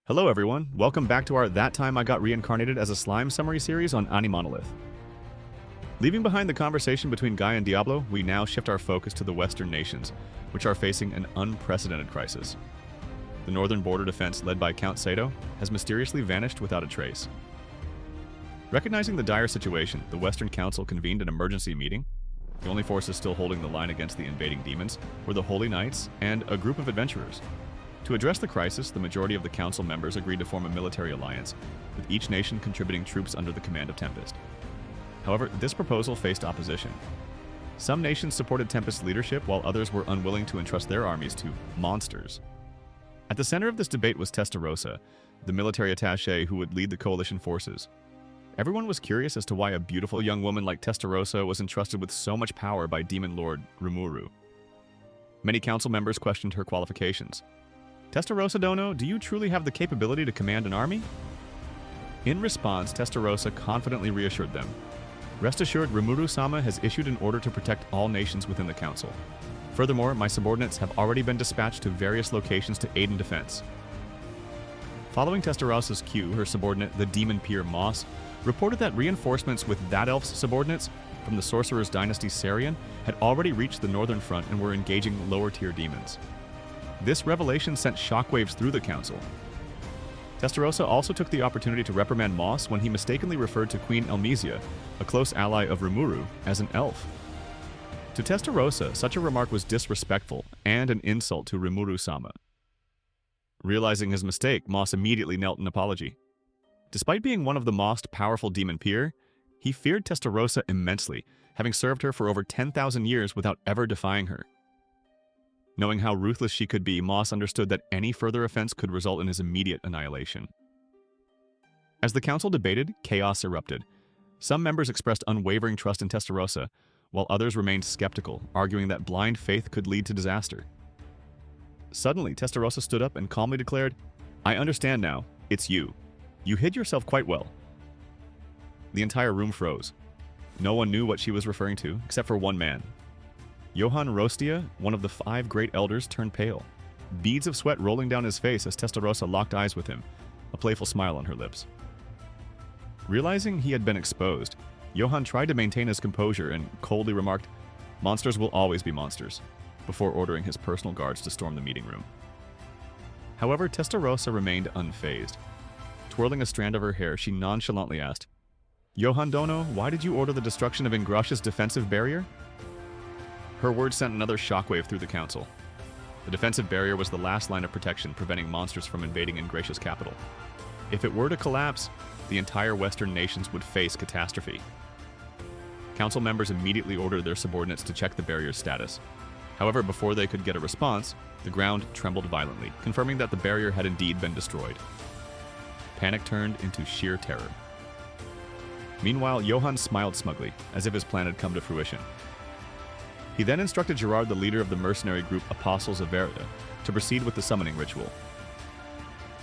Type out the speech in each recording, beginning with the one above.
Hello everyone, welcome back to our That Time I Got Reincarnated as a Slime summary series on AniMonolith. Leaving behind the conversation between Guy and Diablo, we now shift our focus to the Western nations, which are facing an unprecedented crisis. The northern border defense led by Count Sato has mysteriously vanished without a trace. Recognizing the dire situation, the Western Council convened an emergency meeting. The only forces still holding the line against the invading demons were the Holy Knights and a group of adventurers. To address the crisis, the majority of the council members agreed to form a military alliance, with each nation contributing troops under the command of Tempest. However, this proposal faced opposition. Some nations supported Tempest's leadership, while others were unwilling to entrust their armies to monsters. At the center of this debate was Testarossa, the military attaché who would lead the coalition forces. Everyone was curious as to why a beautiful young woman like Testarossa was entrusted with so much power by Demon Lord Rimuru. Many council members questioned her qualifications. Testarossa Dono, do you truly have the capability to command an army? In response, Testarossa confidently reassured them. Rest assured, Rimuru-sama has issued an order to protect all nations within the council. Furthermore, my subordinates have already been dispatched to various locations to aid in defense. Following Testarossa's cue, her subordinate, the demon peer Moss, reported that reinforcements with that elf's subordinates from the sorcerer's dynasty Sarian had already reached the northern front and were engaging lower-tier demons. This revelation sent shockwaves through the council. Testarossa also took the opportunity to reprimand Moss when he mistakenly referred to Queen Elmesia, a close ally of Rimuru, as an elf. To Testarossa, such a remark was disrespectful and an insult to Rimuru-sama. Realizing his mistake, Moss immediately knelt in apology. Despite being one of the most powerful demon peer, he feared Testarossa immensely, having served her for over 10,000 years without ever defying her. Knowing how ruthless she could be, Moss understood that any further offense could result in his immediate annihilation. As the council debated, chaos erupted. Some members expressed unwavering trust in Testarossa, while others remained skeptical, arguing that blind faith could lead to disaster. Suddenly, Testarossa stood up and calmly declared, "I understand now. It's you. You hid yourself quite well." The entire room froze. No one knew what she was referring to, except for one man. Johann Rostia, one of the 5 great elders, turned pale, beads of sweat rolling down his face as Testarossa locked eyes with him, a playful smile on her lips. Realizing he had been exposed, Johann tried to maintain his composure and coldly remarked, "Monsters will always be monsters," before ordering his personal guards to storm the meeting room. However, Testarossa remained unfazed. Twirling a strand of her hair, she nonchalantly asked, "Johann Dono, why did you order the destruction of Ingrash's defensive barrier?" Her words sent another shockwave through the council. The defensive barrier was the last line of protection preventing monsters from invading Ingrash's capital. If it were to collapse, the entire Western nations would face catastrophe. Council members immediately ordered their subordinates to check the barrier's status. However, before they could get a response, the ground trembled violently, confirming that the barrier had indeed been destroyed. Panic turned into sheer terror. Meanwhile, Johann smiled smugly, as if his plan had come to fruition. He then instructed Gerard, the leader of the mercenary group Apostles of Verita, to proceed with the summoning ritual.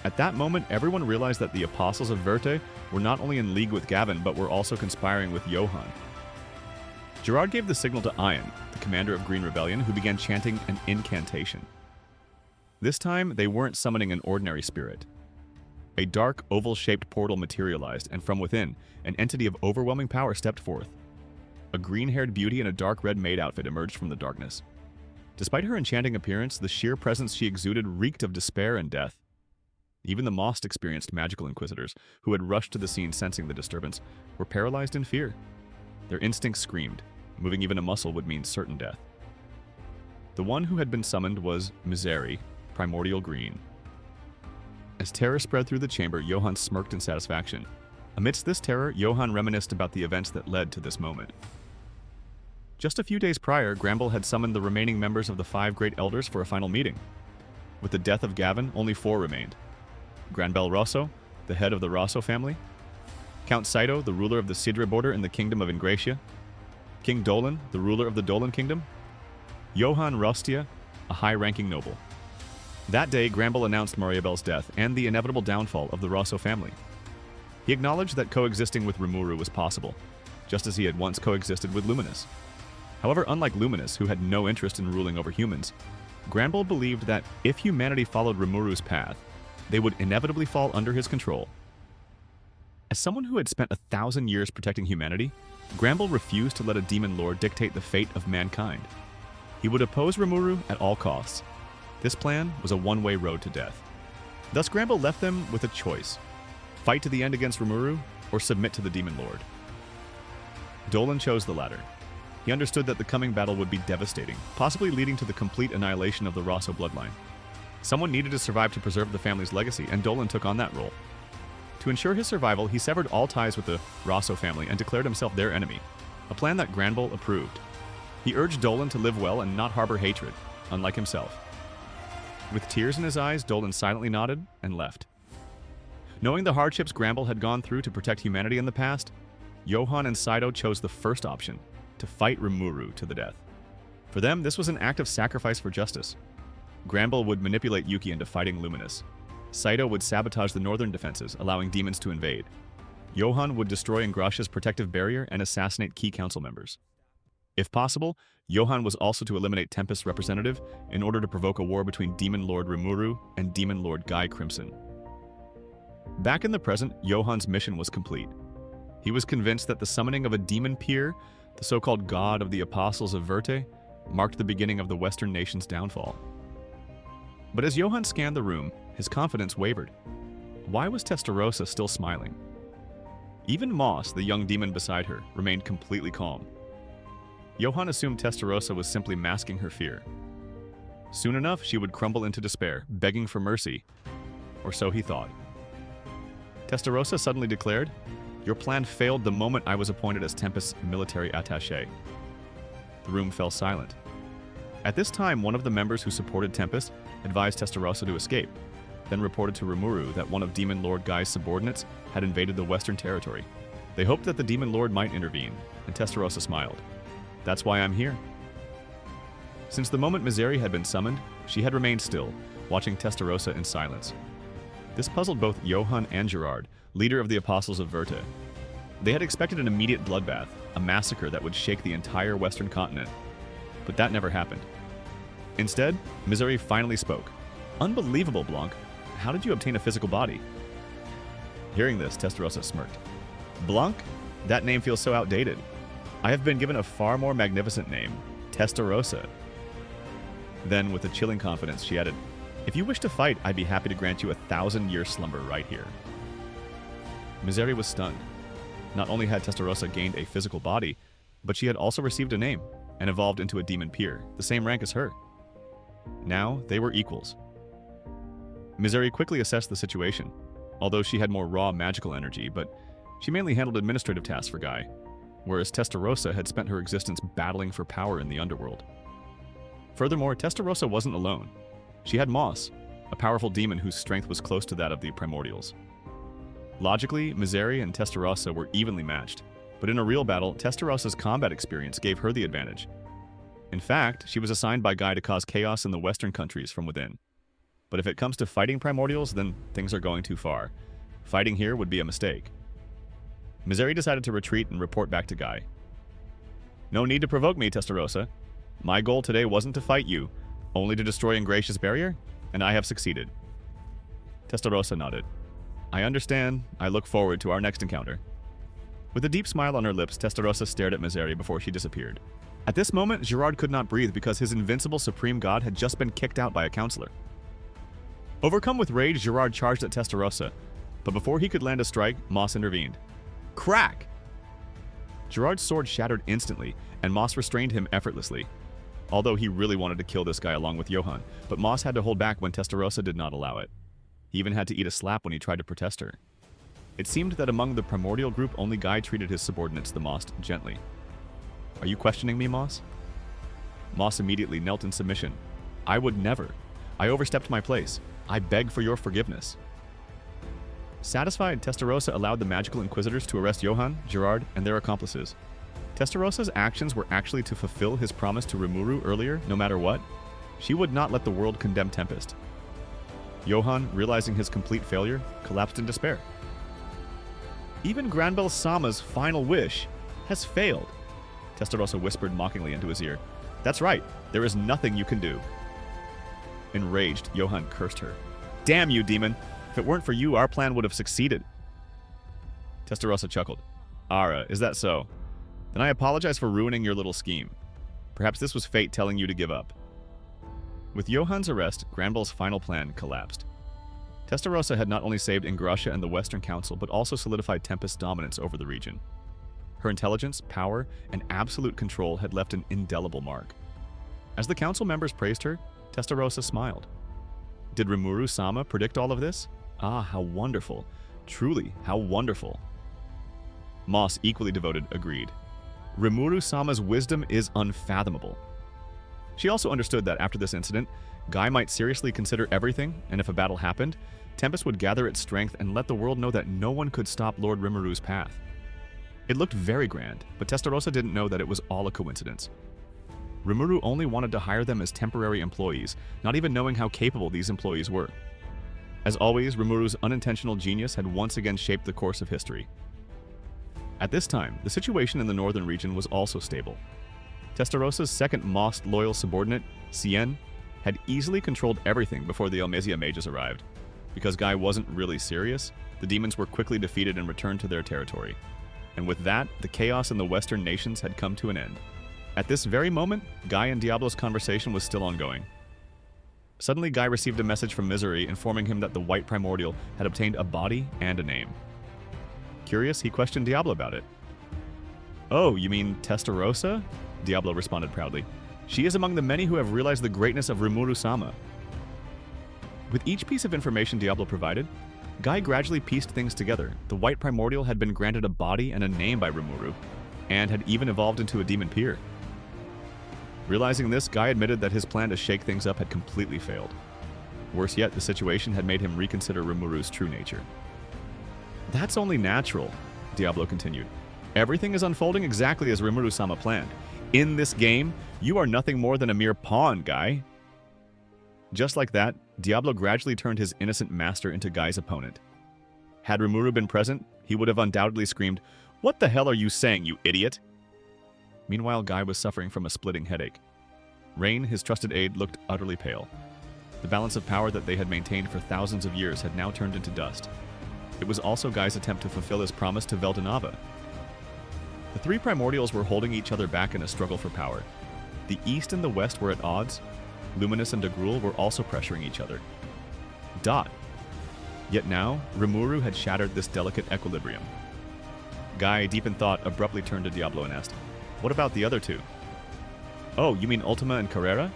At that moment, everyone realized that the Apostles of Verita were not only in league with Gavin, but were also conspiring with Johann. Gerard gave the signal to Ian, the commander of Green Rebellion, who began chanting an incantation. This time, they weren't summoning an ordinary spirit. A dark, oval-shaped portal materialized, and from within, an entity of overwhelming power stepped forth. A green-haired beauty in a dark red maid outfit emerged from the darkness. Despite her enchanting appearance, the sheer presence she exuded reeked of despair and death. Even the most experienced magical inquisitors, who had rushed to the scene sensing the disturbance, were paralyzed in fear. Their instincts screamed. Moving even a muscle would mean certain death. The one who had been summoned was Misery, primordial green. As terror spread through the chamber, Johann smirked in satisfaction. Amidst this terror, Johann reminisced about the events that led to this moment. Just a few days prior, Granbell had summoned the remaining members of the 5 great elders for a final meeting. With the death of Gavin, only 4 remained. Granbell Rosso, the head of the Rosso family, Count Saito, the ruler of the Sidra border in the kingdom of Ingratia, King Dolan, the ruler of the Dolan kingdom, Johann Rostia, a high-ranking noble. That day, Granbell announced Mariabel's death and the inevitable downfall of the Rosso family. He acknowledged that coexisting with Rimuru was possible, just as he had once coexisted with Luminous. However, unlike Luminous, who had no interest in ruling over humans, Granbell believed that if humanity followed Rimuru's path, they would inevitably fall under his control. As someone who had spent 1,000 years protecting humanity, Granbell refused to let a demon lord dictate the fate of mankind. He would oppose Rimuru at all costs. This plan was a one-way road to death. Thus, Granbell left them with a choice: fight to the end against Rimuru or submit to the demon lord. Dolan chose the latter. He understood that the coming battle would be devastating, possibly leading to the complete annihilation of the Rosso bloodline. Someone needed to survive to preserve the family's legacy, and Dolan took on that role. To ensure his survival, he severed all ties with the Rosso family and declared himself their enemy, a plan that Granbell approved. He urged Dolan to live well and not harbor hatred, unlike himself. With tears in his eyes, Dolan silently nodded and left. Knowing the hardships Granbell had gone through to protect humanity in the past, Johan and Saito chose the first option: to fight Rimuru to the death. For them, this was an act of sacrifice for justice. Granbell would manipulate Yuki into fighting Luminous. Saito would sabotage the northern defenses, allowing demons to invade. Johan would destroy Ingratia's protective barrier and assassinate key council members. If possible, Johan was also to eliminate Tempest's representative in order to provoke a war between Demon Lord Rimuru and Demon Lord Guy Crimson. Back in the present, Johan's mission was complete. He was convinced that the summoning of a demon peer, the so-called god of the Apostles of Verte, marked the beginning of the Western nation's downfall. But as Johan scanned the room, his confidence wavered. Why was Testarossa still smiling? Even Moss, the young demon beside her, remained completely calm. Johan assumed Testarossa was simply masking her fear. Soon enough, she would crumble into despair, begging for mercy. Or so he thought. Testarossa suddenly declared, "Your plan failed the moment I was appointed as Tempest's military attaché." The room fell silent. At this time, one of the members who supported Tempest advised Testarossa to escape, then reported to Rimuru that one of Demon Lord Guy's subordinates had invaded the Western territory. They hoped that the Demon Lord might intervene, and Testarossa smiled. "That's why I'm here." Since the moment Misery had been summoned, she had remained still, watching Testarossa in silence. This puzzled both Johan and Gerard, leader of the Apostles of Verte. They had expected an immediate bloodbath, a massacre that would shake the entire Western continent. But that never happened. Instead, Misery finally spoke. "Unbelievable, Blanc. How did you obtain a physical body?" Hearing this, Testarossa smirked. "Blanc? That name feels so outdated. I have been given a far more magnificent name, Testarossa." Then, with a chilling confidence, she added, "If you wish to fight, I'd be happy to grant you a 1,000-year slumber right here." Misery was stunned. Not only had Testarossa gained a physical body, but she had also received a name and evolved into a demon peer, the same rank as her. Now, they were equals. Misery quickly assessed the situation, although she had more raw magical energy, but she mainly handled administrative tasks for Guy, whereas Testarossa had spent her existence battling for power in the underworld. Furthermore, Testarossa wasn't alone. She had Moss, a powerful demon whose strength was close to that of the Primordials. Logically, Misery and Testarossa were evenly matched, but in a real battle, Testarossa's combat experience gave her the advantage. In fact, she was assigned by Guy to cause chaos in the Western countries from within. But if it comes to fighting Primordials, then things are going too far. Fighting here would be a mistake. Misery decided to retreat and report back to Guy. "No need to provoke me, Testarossa. My goal today wasn't to fight you, only to destroy Ingratia's barrier, and I have succeeded." Testarossa nodded. "I understand. I look forward to our next encounter." With a deep smile on her lips, Testarossa stared at Misery before she disappeared. At this moment, Gerard could not breathe because his invincible supreme god had just been kicked out by a counselor. Overcome with rage, Gerard charged at Testarossa, but before he could land a strike, Moss intervened. Crack! Gerard's sword shattered instantly, and Moss restrained him effortlessly. Although he really wanted to kill this guy along with Johan, but Moss had to hold back when Testarossa did not allow it. He even had to eat a slap when he tried to protest her. It seemed that among the primordial group, only Guy treated his subordinates the most gently. "Are you questioning me, Moss?" Moss immediately knelt in submission. "I would never. I overstepped my place. I beg for your forgiveness." Satisfied, Testarossa allowed the magical inquisitors to arrest Johan, Gerard, and their accomplices. Testarossa's actions were actually to fulfill his promise to Rimuru earlier, no matter what. She would not let the world condemn Tempest. Johan, realizing his complete failure, collapsed in despair. "Even Granbell Sama's final wish has failed," Testarossa whispered mockingly into his ear. "That's right, there is nothing you can do." Enraged, Johan cursed her. "Damn you, demon! If it weren't for you, our plan would have succeeded. Testarossa chuckled. Ara, is that so? Then I apologize for ruining your little scheme. Perhaps this was fate telling you to give up. With Johann's arrest, Granbell's final plan collapsed. Testarossa had not only saved Ingrassia and the Western Council, but also solidified Tempest's dominance over the region. Her intelligence, power, and absolute control had left an indelible mark. As the council members praised her, Testarossa smiled. Did Rimuru-sama predict all of this? Ah, how wonderful. Truly, how wonderful. Moss, equally devoted, agreed. Rimuru-sama's wisdom is unfathomable. She also understood that after this incident, Guy might seriously consider everything, and if a battle happened, Tempest would gather its strength and let the world know that no one could stop Lord Rimuru's path. It looked very grand, but Testarossa didn't know that it was all a coincidence. Rimuru only wanted to hire them as temporary employees, not even knowing how capable these employees were. As always, Rimuru's unintentional genius had once again shaped the course of history. At this time, the situation in the northern region was also stable. Testarossa's second most loyal subordinate, Cien, had easily controlled everything before the Elmesia mages arrived. Because Guy wasn't really serious, the demons were quickly defeated and returned to their territory. And with that, the chaos in the western nations had come to an end. At this very moment, Guy and Diablo's conversation was still ongoing. Suddenly, Guy received a message from Misery informing him that the White Primordial had obtained a body and a name. Curious, he questioned Diablo about it. Oh, you mean Testarossa? Diablo responded proudly. She is among the many who have realized the greatness of Rimuru-sama. With each piece of information Diablo provided, Guy gradually pieced things together. The White Primordial had been granted a body and a name by Rimuru, and had even evolved into a demon peer. Realizing this, Guy admitted that his plan to shake things up had completely failed. Worse yet, the situation had made him reconsider Rimuru's true nature. That's only natural, Diablo continued. Everything is unfolding exactly as Rimuru-sama planned. In this game, you are nothing more than a mere pawn, Guy. Just like that, Diablo gradually turned his innocent master into Guy's opponent. Had Rimuru been present, he would have undoubtedly screamed, "What the hell are you saying, you idiot?" Meanwhile, Guy was suffering from a splitting headache. Rain, his trusted aide, looked utterly pale. The balance of power that they had maintained for thousands of years had now turned into dust. It was also Guy's attempt to fulfill his promise to Veldanava. The three primordials were holding each other back in a struggle for power. The East and the West were at odds. Luminous and Degrul were also pressuring each other. Yet now, Rimuru had shattered this delicate equilibrium. Guy, deep in thought, abruptly turned to Diablo and asked, "What about the other two?" "Oh, you mean Ultima and Carrera?"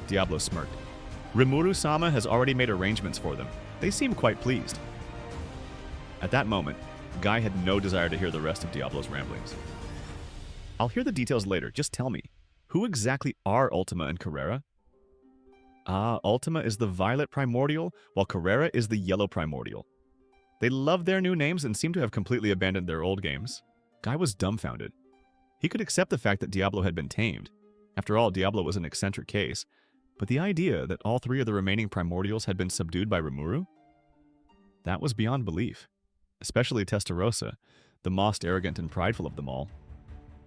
Diablo smirked. "Rimuru-sama has already made arrangements for them. They seem quite pleased." At that moment, Guy had no desire to hear the rest of Diablo's ramblings. "I'll hear the details later, just tell me. Who exactly are Ultima and Carrera?" "Ah, Ultima is the violet primordial, while Carrera is the yellow primordial. They love their new names and seem to have completely abandoned their old games." Guy was dumbfounded. He could accept the fact that Diablo had been tamed. After all, Diablo was an eccentric case. But the idea that all three of the remaining primordials had been subdued by Rimuru? That was beyond belief. Especially Testarossa, the most arrogant and prideful of them all.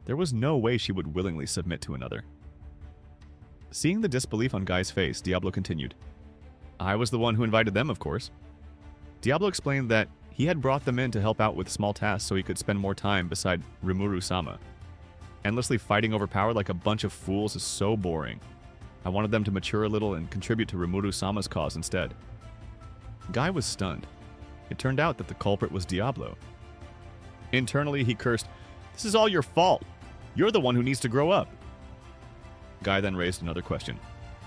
There was no way she would willingly submit to another. Seeing the disbelief on Guy's face, Diablo continued. "I was the one who invited them, of course." Diablo explained that he had brought them in to help out with small tasks so he could spend more time beside Rimuru-sama. Endlessly fighting over power like a bunch of fools is so boring. I wanted them to mature a little and contribute to Rimuru-sama's cause instead. Guy was stunned. It turned out that the culprit was Diablo. Internally, he cursed, "This is all your fault. You're the one who needs to grow up." Guy then raised another question.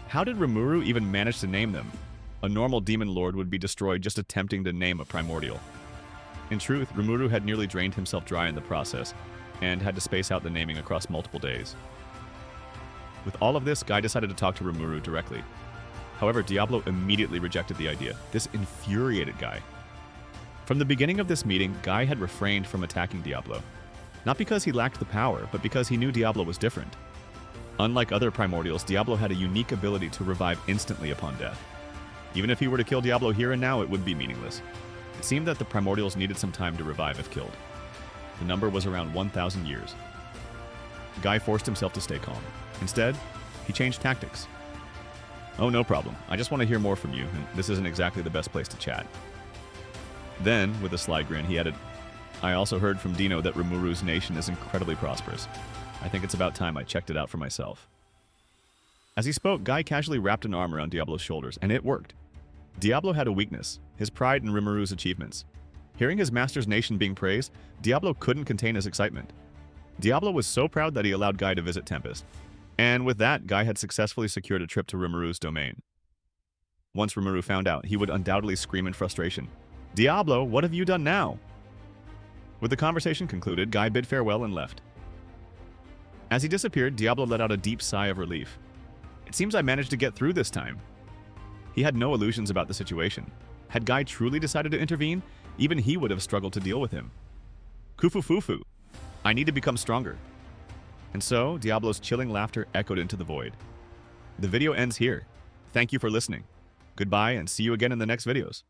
How did Rimuru even manage to name them? A normal demon lord would be destroyed just attempting to name a primordial. In truth, Rimuru had nearly drained himself dry in the process, and had to space out the naming across multiple days. With all of this, Guy decided to talk to Rimuru directly. However, Diablo immediately rejected the idea. This infuriated Guy. From the beginning of this meeting, Guy had refrained from attacking Diablo. Not because he lacked the power, but because he knew Diablo was different. Unlike other primordials, Diablo had a unique ability to revive instantly upon death. Even if he were to kill Diablo here and now, it would be meaningless. It seemed that the primordials needed some time to revive if killed. The number was around 1,000 years. Guy forced himself to stay calm. Instead, he changed tactics. Oh, no problem. I just want to hear more from you, and this isn't exactly the best place to chat. Then, with a sly grin, he added, I also heard from Dino that Rimuru's nation is incredibly prosperous. I think it's about time I checked it out for myself. As he spoke, Guy casually wrapped an arm around Diablo's shoulders, and it worked. Diablo had a weakness, his pride in Rimuru's achievements. Hearing his master's nation being praised, Diablo couldn't contain his excitement. Diablo was so proud that he allowed Guy to visit Tempest. And with that, Guy had successfully secured a trip to Rimuru's domain. Once Rimuru found out, he would undoubtedly scream in frustration, Diablo, what have you done now? With the conversation concluded, Guy bid farewell and left. As he disappeared, Diablo let out a deep sigh of relief. It seems I managed to get through this time. He had no illusions about the situation. Had Guy truly decided to intervene, even he would have struggled to deal with him. Kufufufu. I need to become stronger. And so, Diablo's chilling laughter echoed into the void. The video ends here. Thank you for listening. Goodbye and see you again in the next videos.